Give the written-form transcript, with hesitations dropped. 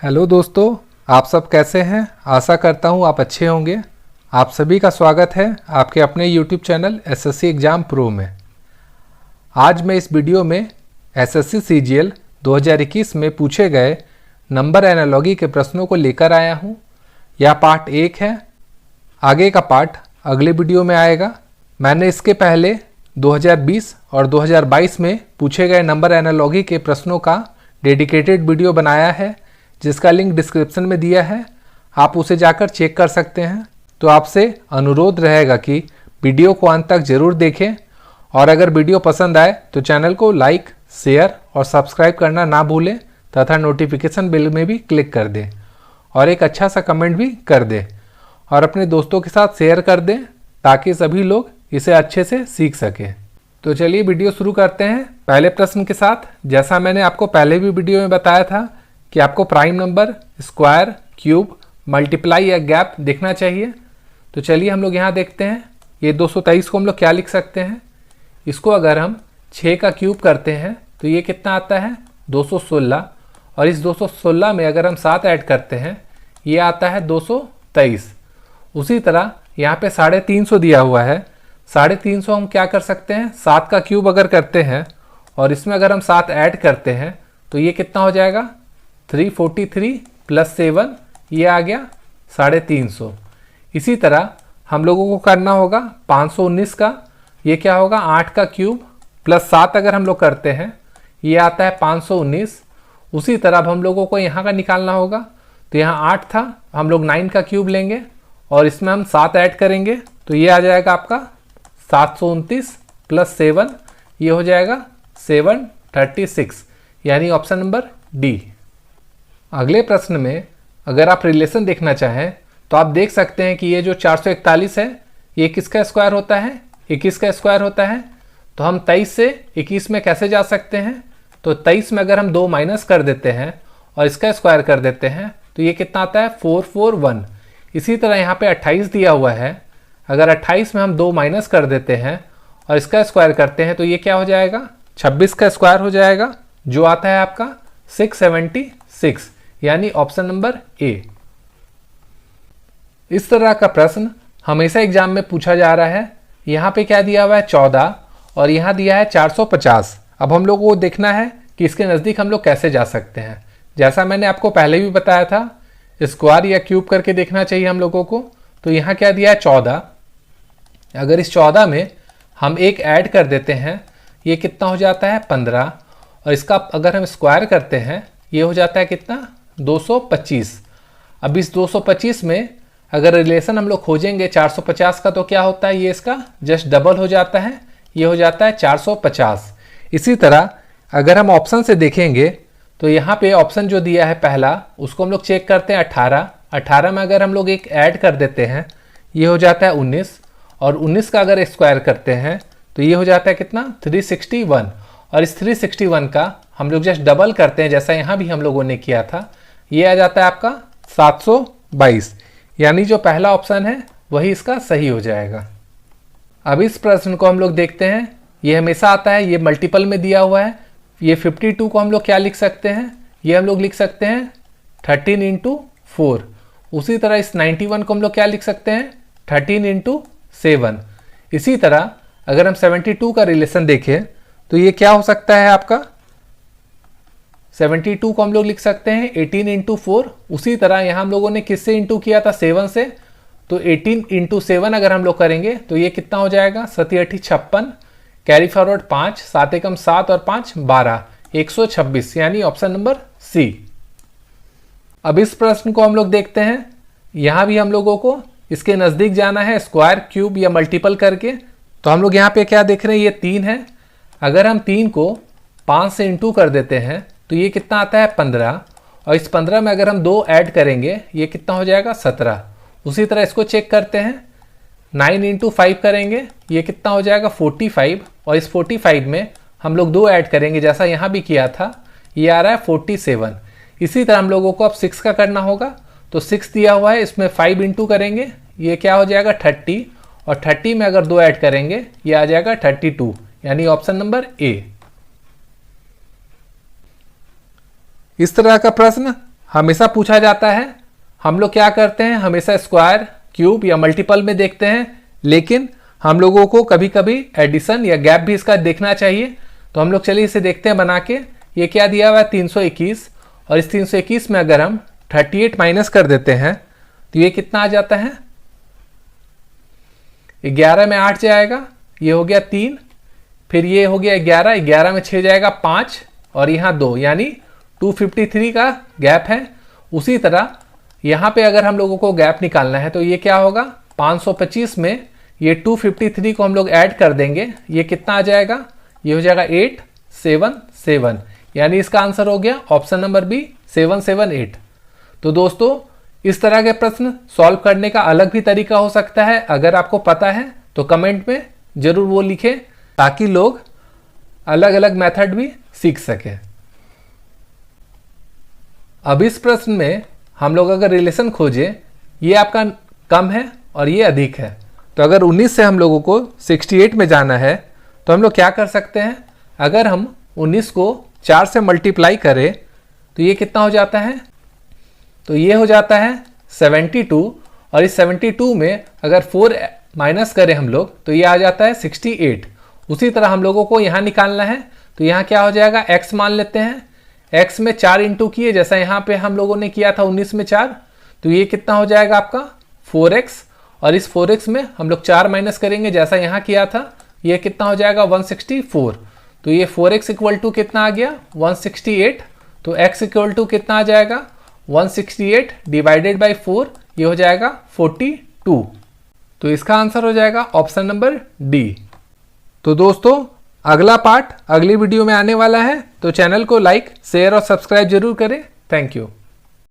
Hello दोस्तों, आप सब कैसे हैं। आशा करता हूँ आप अच्छे होंगे। आप सभी का स्वागत है आपके अपने YouTube channel SSC exam pro में। आज मैं इस वीडियो में एसएससी सीजीएल 2021 में पूछे गए नंबर एनालॉजी के प्रश्नों को लेकर आया हूँ। यह पार्ट 1 है, आगे का पार्ट अगले वीडियो में आएगा। मैंने इसके पहले 2020 और 2022 में पूछे गए नंबर एनालॉजी के प्रश्नों का डेडिकेटेड वीडियो बनाया है, जिसका लिंक डिस्क्रिप्शन में दिया है, आप उसे जाकर चेक कर सकते हैं। तो आपसे अनुरोध रहेगा कि वीडियो को अंत तक जरूर देखें और अगर वीडियो पसंद आए तो चैनल को लाइक, शेयर और सब्सक्राइब करना ना भूलें तथा नोटिफिकेशन बेल में भी क्लिक कर दें और एक अच्छा सा कमेंट भी कर दें और अपने दोस्तों के साथ शेयर कर दें ताकि सभी लोग इसे अच्छे से सीख सकें। तो चलिए वीडियो शुरू करते हैं पहले प्रश्न के साथ। जैसा मैंने आपको पहले भी वीडियो में बताया था कि आपको prime number, square, cube, multiply या गैप देखना चाहिए। तो चलिए हम लोग यहाँ देखते हैं। ये 223 को हम लोग क्या लिख सकते हैं, इसको अगर हम 6 का क्यूब करते हैं तो ये कितना आता है 216, और इस 216 में अगर हम 7 ऐड करते हैं ये आता है 223। उसी तरह यहाँ पे 350 दिया हुआ है। 350 हम क्या कर सकते हैं, 7 का क्यूब अगर करते हैं और इसमें अगर हम 7 ऐड करते हैं तो ये कितना हो जाएगा 343 + 7, ये आ गया 350। इसी तरह हम लोगों को करना होगा 519 का। ये क्या होगा 8 का क्यूब + 7 अगर हम लोग करते हैं ये आता है 519। उसी तरह अब हम लोगों को यहाँ का निकालना होगा। तो यहाँ 8 था, हम लोग 9 का क्यूब लेंगे और इसमें हम 7 ऐड करेंगे तो ये आ जाएगा आपका 729 + 7, ये हो जाएगा 736, यानी ऑप्शन नंबर डी। अगले प्रश्न में अगर आप रिलेशन देखना चाहें तो आप देख सकते हैं कि ये जो 441 है ये किसका स्क्वायर होता है, 21 का स्क्वायर होता है। तो हम 23 से 21 में कैसे जा सकते हैं, तो 23 में अगर हम 2 माइनस कर देते हैं और इसका स्क्वायर कर देते हैं तो ये कितना आता है 441। इसी तरह यहाँ पे 28 दिया हुआ है, अगर 28 में हम 2 माइनस कर देते हैं और इसका स्क्वायर करते हैं तो ये क्या हो जाएगा 26 का स्क्वायर हो जाएगा, जो आता है आपका 676, यानी ऑप्शन नंबर ए। इस तरह का प्रश्न हमेशा एग्जाम में पूछा जा रहा है। यहाँ पे क्या दिया हुआ है 14 और यहाँ दिया है 450। अब हम लोगों को देखना है कि इसके नज़दीक हम लोग कैसे जा सकते हैं। जैसा मैंने आपको पहले भी बताया था, स्क्वायर या क्यूब करके देखना चाहिए हम लोगों को। तो यहाँ क्या दिया है 14, अगर इस 14 में हम एक ऐड कर देते हैं ये कितना हो जाता है 15, और इसका अगर हम स्क्वायर करते हैं ये हो जाता है कितना 225। अब इस 225 में अगर रिलेशन हम लोग खोजेंगे 450 का तो क्या होता है, ये इसका जस्ट डबल हो जाता है, ये हो जाता है 450। इसी तरह अगर हम ऑप्शन से देखेंगे तो यहाँ पे ऑप्शन जो दिया है पहला उसको हम लोग चेक करते हैं 18 में अगर हम लोग एक ऐड कर देते हैं ये हो जाता है 19, और 19 का अगर स्क्वायर करते हैं तो ये हो जाता है कितना 361, और इस 361 का हम लोग जस्ट डबल करते हैं जैसा यहाँ भी हम लोगों ने किया था, ये आ जाता है आपका 722, यानी जो पहला ऑप्शन है वही इसका सही हो जाएगा। अब इस प्रश्न को हम लोग देखते हैं। ये हमेशा आता है, ये मल्टीपल में दिया हुआ है। ये 52 को हम लोग क्या लिख सकते हैं, ये हम लोग लिख सकते हैं 13 × 4। उसी तरह इस 91 को हम लोग क्या लिख सकते हैं 13 × 7। इसी तरह अगर हम 72 का रिलेशन देखें तो ये क्या हो सकता है आपका 72 को हम लोग लिख सकते हैं 18 × 4। उसी तरह यहाँ हम लोगों ने किससे इंटू किया था 7 से, तो 18 × 7 अगर हम लोग करेंगे तो ये कितना हो जाएगा 7 × 8 = 56, कैरी फॉरवर्ड 5, 7 × 7 और 5 12, 126, यानी ऑप्शन नंबर सी। अब इस प्रश्न को हम लोग देखते हैं। यहाँ भी हम लोगों को इसके नज़दीक जाना है स्क्वायर, क्यूब या मल्टीपल करके। तो हम लोग यहाँ पे क्या देख रहे हैं, ये 3 है। अगर हम 3 को 5 से इंटू कर देते हैं तो ये कितना आता है 15, और इस 15 में अगर हम 2 ऐड करेंगे ये कितना हो जाएगा 17। उसी तरह इसको चेक करते हैं, 9 × 5 करेंगे ये कितना हो जाएगा 45, और इस 45 में हम लोग 2 ऐड करेंगे जैसा यहाँ भी किया था, ये आ रहा है 47। इसी तरह हम लोगों को अब 6 का करना होगा। तो 6 दिया हुआ है, इसमें 5 इंटू करेंगे ये क्या हो जाएगा 30, और 30 में अगर 2 ऐड करेंगे ये आ जाएगा 32, यानी ऑप्शन नंबर ए। इस तरह का प्रश्न हमेशा पूछा जाता है, हम लोग क्या करते हैं, हमेशा स्क्वायर, क्यूब या मल्टीपल में देखते हैं, लेकिन हम लोगों को कभी कभी एडिशन या गैप भी इसका देखना चाहिए। तो हम लोग चलिए इसे देखते हैं बना के। ये क्या दिया हुआ है 321, और इस 321 में अगर हम 38 माइनस कर देते हैं तो ये कितना आ जाता है, 11 में 8 जाएगा, ये हो गया 3, फिर ये हो गया 11, 11 में 6 जाएगा 5, और यहाँ 2, यानी 253 का गैप है। उसी तरह यहाँ पे अगर हम लोगों को गैप निकालना है तो ये क्या होगा, 525 में ये 253 को हम लोग ऐड कर देंगे, ये कितना आ जाएगा, ये हो जाएगा 877, यानी इसका आंसर हो गया ऑप्शन नंबर बी 778। तो दोस्तों इस तरह के प्रश्न सॉल्व करने का अलग भी तरीका हो सकता है, अगर आपको पता है तो कमेंट में जरूर वो लिखें, ताकि लोग अलग अलग मेथड भी सीख सकें। अब इस प्रश्न में हम लोग अगर रिलेशन खोजें, ये आपका कम है और ये अधिक है, तो अगर 19 से हम लोगों को 68 में जाना है तो हम लोग क्या कर सकते हैं, अगर हम 19 को 4 से मल्टीप्लाई करें तो ये कितना हो जाता है, तो ये हो जाता है 72, और इस 72 में अगर 4 माइनस करें हम लोग तो ये आ जाता है 68। उसी तरह हम लोगों को यहाँ निकालना है, तो यहाँ क्या हो जाएगा, x मान लेते हैं, x में 4 इंटू किए, जैसा यहाँ पे हम लोगों ने किया था 19 में 4, तो ये कितना हो जाएगा आपका 4x, और इस 4x में हम लोग 4 माइनस करेंगे जैसा यहाँ किया था, ये कितना हो जाएगा 164। तो ये 4x इक्वल टू कितना आ गया 168, तो x इक्वल टू कितना आ जाएगा 168 डिवाइडेड बाई 4, ये हो जाएगा 42। तो इसका आंसर हो जाएगा ऑप्शन नंबर डी। तो दोस्तों अगला पार्ट अगली वीडियो में आने वाला है, तो चैनल को लाइक, शेयर और सब्सक्राइब जरूर करें। Thank you.